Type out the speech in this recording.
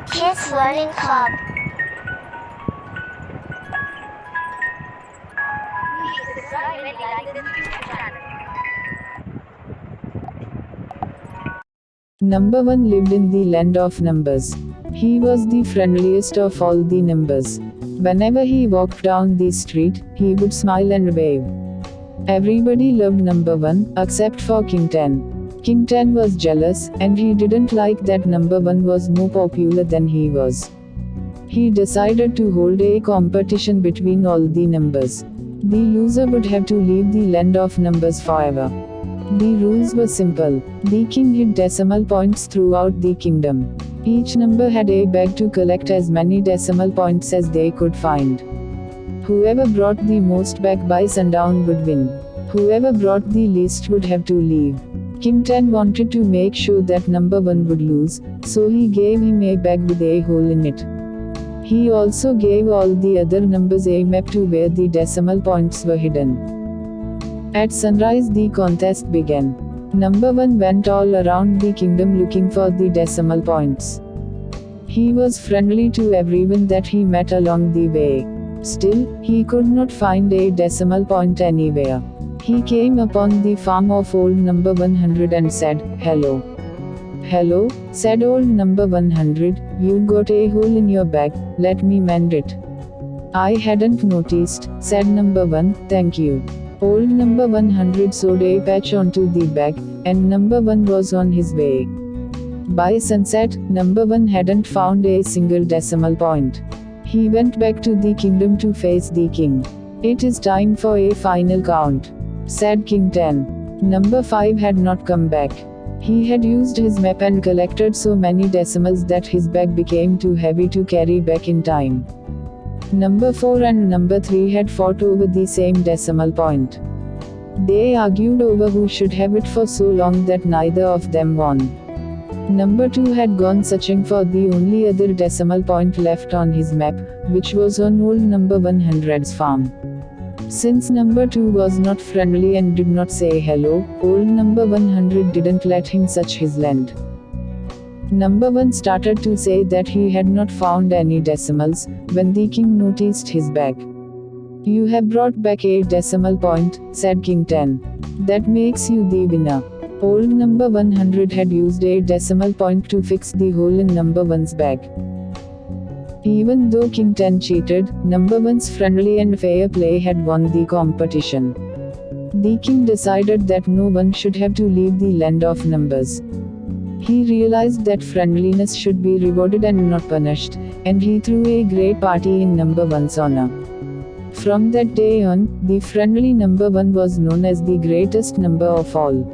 Kids Learning Club. Please subscribe and like this YouTube channel. Number 1 lived in the land of numbers. He was the friendliest of all the numbers. Whenever he walked down the street, he would smile and wave. Everybody loved number 1, except for King 10. King 10 was jealous, and he didn't like that number 1 was more popular than he was. He decided to hold a competition between all the numbers. The loser would have to leave the land of numbers forever. The rules were simple. The king hid decimal points throughout the kingdom. Each number had a bag to collect as many decimal points as they could find. Whoever brought the most back by sundown would win. Whoever brought the least would have to leave. King 10 wanted to make sure that number 1 would lose, so he gave him a bag with a hole in it. He also gave all the other numbers a map to where the decimal points were hidden. At sunrise, the contest began. Number 1 went all around the kingdom looking for the decimal points. He was friendly to everyone that he met along the way. Still, he could not find a decimal point anywhere. He came upon the farm of old number 100 and said, "Hello." "Hello," said old number 100, "you got a hole in your bag, let me mend it." "I hadn't noticed," said number 1, "thank you." Old number 100 sewed a patch onto the bag, and number 1 was on his way. By sunset, number 1 hadn't found a single decimal point. He went back to the kingdom to face the king. "It is time for a final count," said King 10. Number 5 had not come back. He had used his map and collected so many decimals that his bag became too heavy to carry back in time. Number 4 and number 3 had fought over the same decimal point. They argued over who should have it for so long that neither of them won. Number 2 had gone searching for the only other decimal point left on his map, which was on old number 100's farm. Since number 2 was not friendly and did not say hello, old number 100 didn't let him search his land. Number 1 started to say that he had not found any decimals, when the king noticed his bag. "You have brought back a decimal point," said King 10. "That makes you the winner." Old number 100 had used a decimal point to fix the hole in number 1's bag. Even though King 10 cheated, number 1's friendly and fair play had won the competition. The king decided that no one should have to leave the land of numbers. He realized that friendliness should be rewarded and not punished, and he threw a great party in number 1's honor. From that day on, the friendly number 1 was known as the greatest number of all.